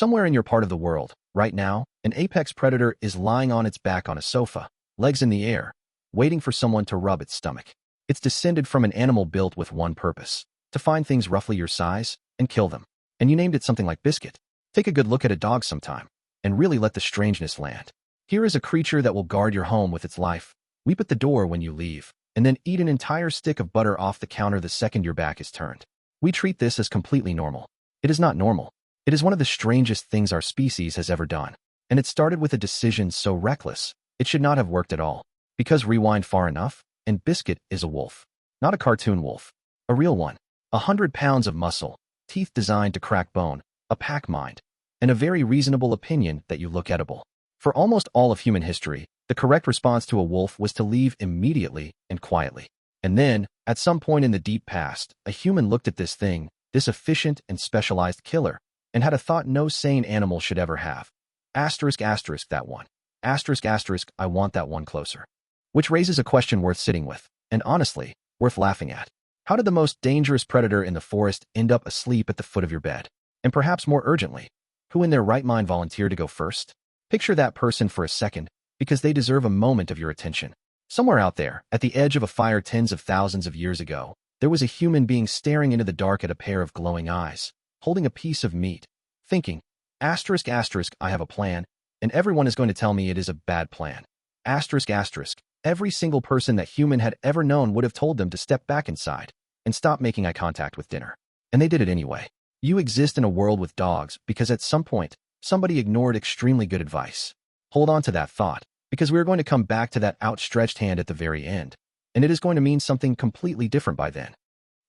Somewhere in your part of the world, right now, an apex predator is lying on its back on a sofa, legs in the air, waiting for someone to rub its stomach. It's descended from an animal built with one purpose: to find things roughly your size and kill them. And you named it something like Biscuit. Take a good look at a dog sometime, and really let the strangeness land. Here is a creature that will guard your home with its life, weep at the door when you leave, and then eat an entire stick of butter off the counter the second your back is turned. We treat this as completely normal. It is not normal. It is one of the strangest things our species has ever done. And it started with a decision so reckless, it should not have worked at all. Because rewind far enough, and Biscuit is a wolf. Not a cartoon wolf. A real one. 100 pounds of muscle, teeth designed to crack bone, a pack mind, and a very reasonable opinion that you look edible. For almost all of human history, the correct response to a wolf was to leave immediately and quietly. And then, at some point in the deep past, a human looked at this thing, this efficient and specialized killer, and had a thought no sane animal should ever have. Asterisk asterisk that one. Asterisk asterisk I want that one closer. Which raises a question worth sitting with, and honestly, worth laughing at. How did the most dangerous predator in the forest end up asleep at the foot of your bed? And perhaps more urgently, who in their right mind volunteered to go first? Picture that person for a second, because they deserve a moment of your attention. Somewhere out there, at the edge of a fire tens of thousands of years ago, there was a human being staring into the dark at a pair of glowing eyes, holding a piece of meat, thinking, asterisk asterisk I have a plan, and everyone is going to tell me it is a bad plan. Asterisk asterisk, every single person that human had ever known would have told them to step back inside and stop making eye contact with dinner. And they did it anyway. You exist in a world with dogs because at some point, somebody ignored extremely good advice. Hold on to that thought, because we're going to come back to that outstretched hand at the very end, and it is going to mean something completely different by then.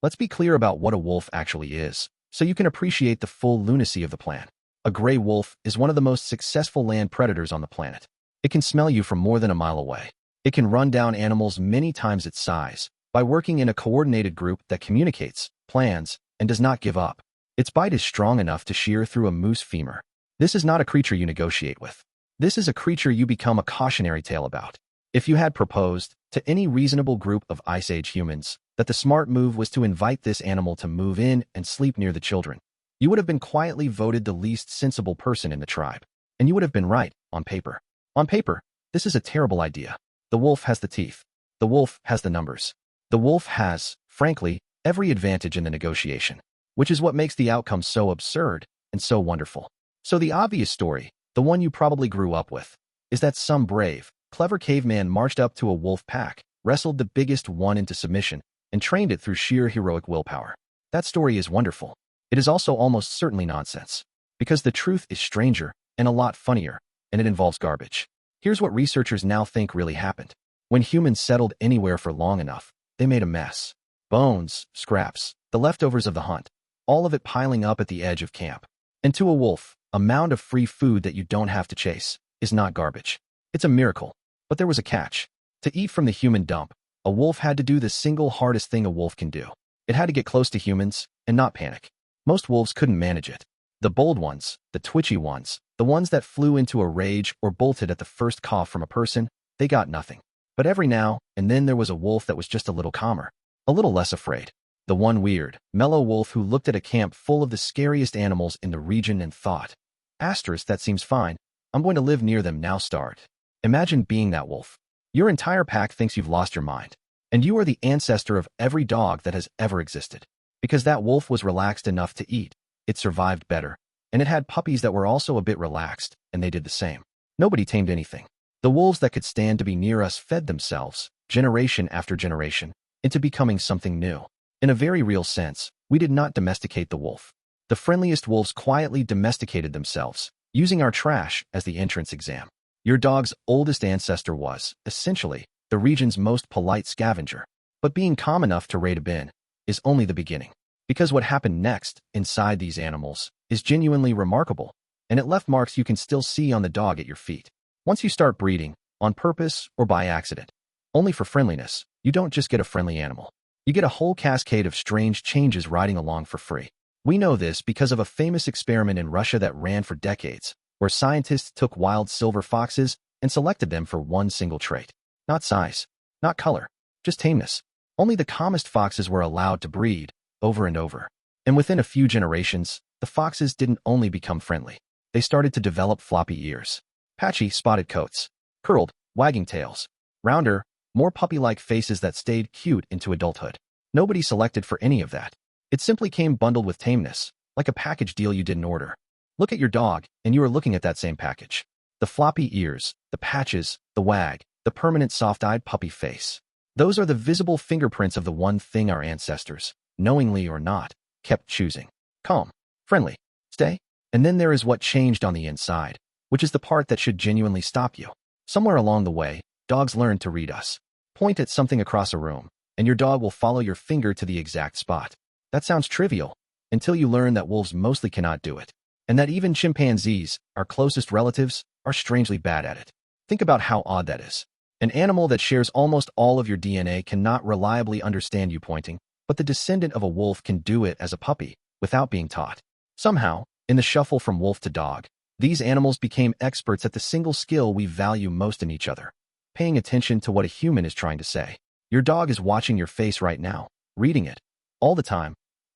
Let's be clear about what a wolf actually is, so you can appreciate the full lunacy of the plan. A gray wolf is one of the most successful land predators on the planet. It can smell you from more than a mile away. It can run down animals many times its size by working in a coordinated group that communicates, plans, and does not give up. Its bite is strong enough to shear through a moose femur. This is not a creature you negotiate with. This is a creature you become a cautionary tale about. If you had proposed, to any reasonable group of Ice Age humans, that the smart move was to invite this animal to move in and sleep near the children, you would have been quietly voted the least sensible person in the tribe. And you would have been right, on paper. On paper, this is a terrible idea. The wolf has the teeth. The wolf has the numbers. The wolf has, frankly, every advantage in the negotiation, which is what makes the outcome so absurd and so wonderful. So the obvious story, the one you probably grew up with, is that some brave, clever caveman marched up to a wolf pack, wrestled the biggest one into submission, and trained it through sheer heroic willpower. That story is wonderful. It is also almost certainly nonsense, because the truth is stranger and a lot funnier, and it involves garbage. Here's what researchers now think really happened. When humans settled anywhere for long enough, they made a mess. Bones, scraps, the leftovers of the hunt, all of it piling up at the edge of camp. And to a wolf, a mound of free food that you don't have to chase is not garbage. It's a miracle. But there was a catch. To eat from the human dump, a wolf had to do the single hardest thing a wolf can do. It had to get close to humans and not panic. Most wolves couldn't manage it. The bold ones, the twitchy ones, the ones that flew into a rage or bolted at the first cough from a person, they got nothing. But every now and then there was a wolf that was just a little calmer, a little less afraid. The one weird, mellow wolf who looked at a camp full of the scariest animals in the region and thought, asterisk, that seems fine. I'm going to live near them now. Start. Imagine being that wolf. Your entire pack thinks you've lost your mind, and you are the ancestor of every dog that has ever existed. Because that wolf was relaxed enough to eat, it survived better, and it had puppies that were also a bit relaxed, and they did the same. Nobody tamed anything. The wolves that could stand to be near us fed themselves, generation after generation, into becoming something new. In a very real sense, we did not domesticate the wolf. The friendliest wolves quietly domesticated themselves, using our trash as the entrance exam. Your dog's oldest ancestor was, essentially, the region's most polite scavenger. But being calm enough to raid a bin is only the beginning. Because what happened next, inside these animals, is genuinely remarkable, and it left marks you can still see on the dog at your feet. Once you start breeding, on purpose or by accident, only for friendliness, you don't just get a friendly animal. You get a whole cascade of strange changes riding along for free. We know this because of a famous experiment in Russia that ran for decades, where scientists took wild silver foxes and selected them for one single trait. Not size, not color, just tameness. Only the calmest foxes were allowed to breed, over and over. And within a few generations, the foxes didn't only become friendly. they started to develop floppy ears, patchy, spotted coats, curled, wagging tails, rounder, more puppy-like faces that stayed cute into adulthood. Nobody selected for any of that. It simply came bundled with tameness, like a package deal you didn't order. Look at your dog, and you are looking at that same package. The floppy ears, the patches, the wag, the permanent soft-eyed puppy face. Those are the visible fingerprints of the one thing our ancestors, knowingly or not, kept choosing. Calm, friendly, stay. And then there is what changed on the inside, which is the part that should genuinely stop you. Somewhere along the way, dogs learned to read us. Point at something across a room, and your dog will follow your finger to the exact spot. That sounds trivial, until you learn that wolves mostly cannot do it, and that even chimpanzees, our closest relatives, are strangely bad at it. Think about how odd that is. An animal that shares almost all of your DNA cannot reliably understand you pointing, but the descendant of a wolf can do it as a puppy, without being taught. Somehow, in the shuffle from wolf to dog, these animals became experts at the single skill we value most in each other, paying attention to what a human is trying to say. Your dog is watching your face right now, reading it, all the time,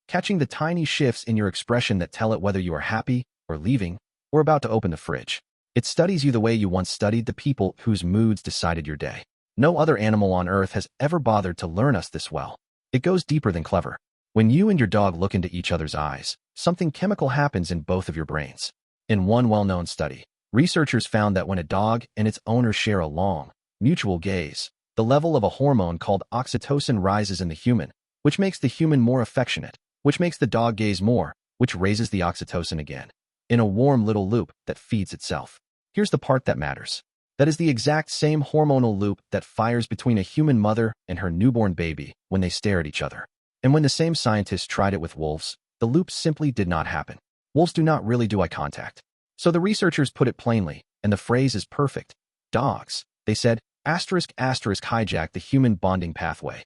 catching the tiny shifts in your expression that tell it whether you are happy, or leaving, or about to open the fridge. It studies you the way you once studied the people whose moods decided your day. No other animal on Earth has ever bothered to learn us this well. It goes deeper than clever. When you and your dog look into each other's eyes, something chemical happens in both of your brains. In one well-known study, researchers found that when a dog and its owner share a long, mutual gaze, the level of a hormone called oxytocin rises in the human, which makes the human more affectionate, which makes the dog gaze more, which raises the oxytocin again, in a warm little loop that feeds itself. Here's the part that matters. That is the exact same hormonal loop that fires between a human mother and her newborn baby when they stare at each other. And when the same scientists tried it with wolves, the loop simply did not happen. Wolves do not really do eye contact. So the researchers put it plainly, and the phrase is perfect. Dogs, they said, hijack the human bonding pathway.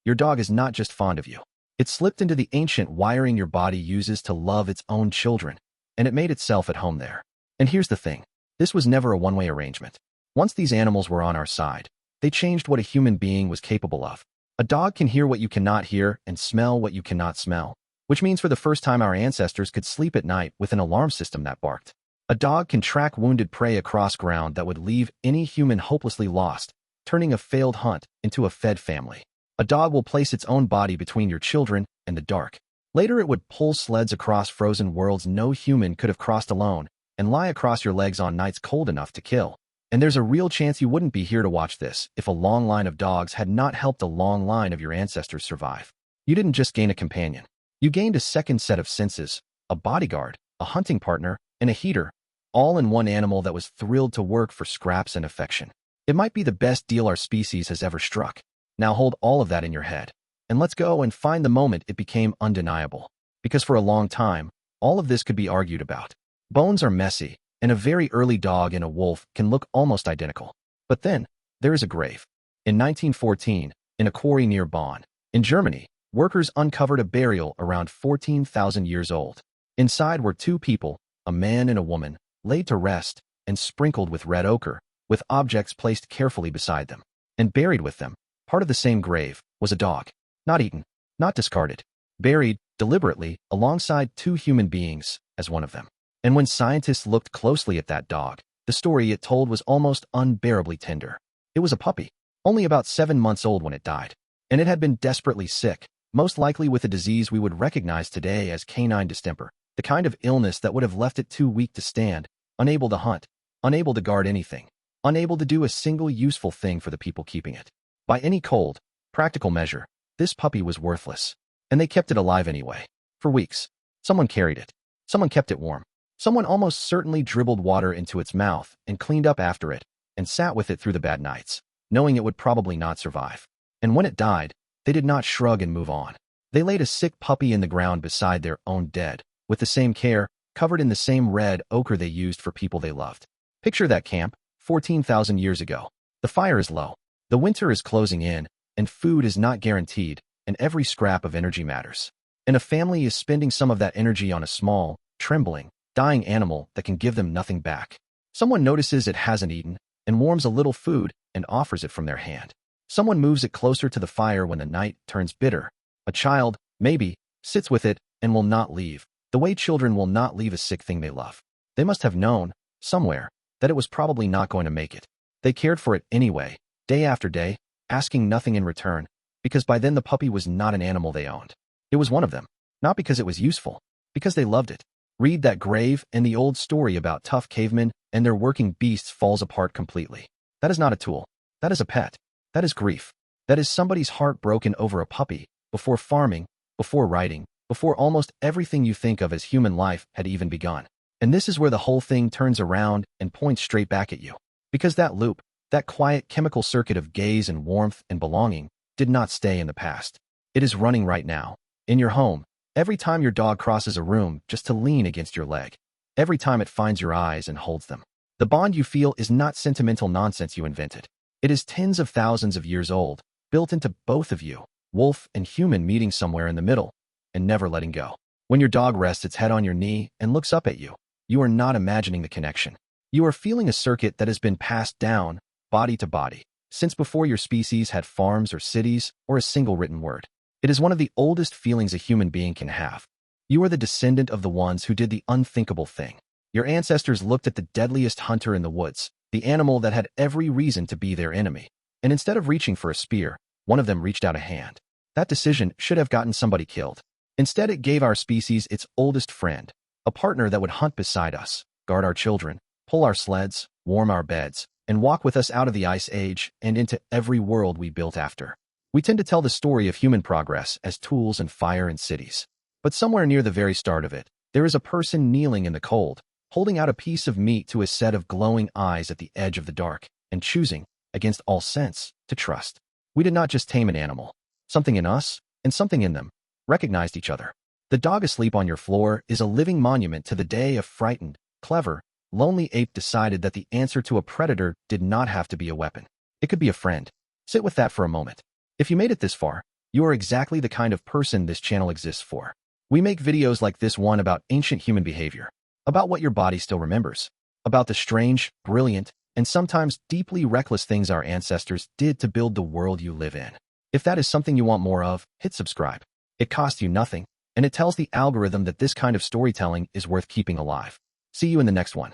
Your dog is not just fond of you. It slipped into the ancient wiring your body uses to love its own children, and it made itself at home there. And here's the thing. This was never a one-way arrangement. Once these animals were on our side, they changed what a human being was capable of. A dog can hear what you cannot hear and smell what you cannot smell, which means for the first time our ancestors could sleep at night with an alarm system that barked. A dog can track wounded prey across ground that would leave any human hopelessly lost, turning a failed hunt into a fed family. A dog will place its own body between your children and the dark. Later it would pull sleds across frozen worlds no human could have crossed alone, and lie across your legs on nights cold enough to kill. And there's a real chance you wouldn't be here to watch this if a long line of dogs had not helped a long line of your ancestors survive. You didn't just gain a companion. You gained a second set of senses, a bodyguard, a hunting partner, and a heater, all in one animal that was thrilled to work for scraps and affection. It might be the best deal our species has ever struck. Now hold all of that in your head, and let's go and find the moment it became undeniable. Because for a long time, all of this could be argued about. Bones are messy, and a very early dog and a wolf can look almost identical. But then, there is a grave. In 1914, in a quarry near Bonn, in Germany, workers uncovered a burial around 14,000 years old. Inside were two people, a man and a woman, laid to rest and sprinkled with red ochre, with objects placed carefully beside them. And buried with them, part of the same grave, was a dog. Not eaten, not discarded. Buried, deliberately, alongside two human beings, as one of them. And when scientists looked closely at that dog, the story it told was almost unbearably tender. It was a puppy, only about 7 months old when it died. And it had been desperately sick, most likely with a disease we would recognize today as canine distemper, the kind of illness that would have left it too weak to stand, unable to hunt, unable to guard anything, unable to do a single useful thing for the people keeping it. By any cold, practical measure, this puppy was worthless. And they kept it alive anyway. For weeks. Someone carried it. Someone kept it warm. Someone almost certainly dribbled water into its mouth and cleaned up after it and sat with it through the bad nights, knowing it would probably not survive. And when it died, they did not shrug and move on. They laid a sick puppy in the ground beside their own dead, with the same care, covered in the same red ochre they used for people they loved. Picture that camp, 14,000 years ago. The fire is low. The winter is closing in, and food is not guaranteed, and every scrap of energy matters. And a family is spending some of that energy on a small, trembling, dying animal that can give them nothing back. Someone notices it hasn't eaten, and warms a little food and offers it from their hand. Someone moves it closer to the fire when the night turns bitter. A child, maybe, sits with it and will not leave, The way children will not leave a sick thing they love. They must have known, somewhere, that it was probably not going to make it. They cared for it anyway, day after day, asking nothing in return, because by then the puppy was not an animal they owned. It was one of them, not because it was useful, because they loved it. Read that grave, and the old story about tough cavemen and their working beasts falls apart completely. That is not a tool. That is a pet. That is grief. That is somebody's heart broken over a puppy, before farming, before writing, before almost everything you think of as human life had even begun. And this is where the whole thing turns around and points straight back at you. Because that loop, that quiet chemical circuit of gaze and warmth and belonging, did not stay in the past. It is running right now, in your home, every time your dog crosses a room just to lean against your leg, every time it finds your eyes and holds them. The bond you feel is not sentimental nonsense you invented. It is tens of thousands of years old, built into both of you, wolf and human meeting somewhere in the middle, and never letting go. When your dog rests its head on your knee and looks up at you, you are not imagining the connection. You are feeling a circuit that has been passed down, body to body, since before your species had farms or cities or a single written word. It is one of the oldest feelings a human being can have. You are the descendant of the ones who did the unthinkable thing. Your ancestors looked at the deadliest hunter in the woods, the animal that had every reason to be their enemy, and instead of reaching for a spear, one of them reached out a hand. That decision should have gotten somebody killed. Instead, it gave our species its oldest friend, a partner that would hunt beside us, guard our children, pull our sleds, warm our beds, and walk with us out of the ice age and into every world we built after. We tend to tell the story of human progress as tools and fire and cities. But somewhere near the very start of it, there is a person kneeling in the cold, holding out a piece of meat to a set of glowing eyes at the edge of the dark, and choosing, against all sense, to trust. We did not just tame an animal. Something in us, and something in them, recognized each other. The dog asleep on your floor is a living monument to the day a frightened, clever, lonely ape decided that the answer to a predator did not have to be a weapon. It could be a friend. Sit with that for a moment. If you made it this far, you are exactly the kind of person this channel exists for. We make videos like this one about ancient human behavior, about what your body still remembers, about the strange, brilliant, and sometimes deeply reckless things our ancestors did to build the world you live in. If that is something you want more of, hit subscribe. It costs you nothing, and it tells the algorithm that this kind of storytelling is worth keeping alive. See you in the next one.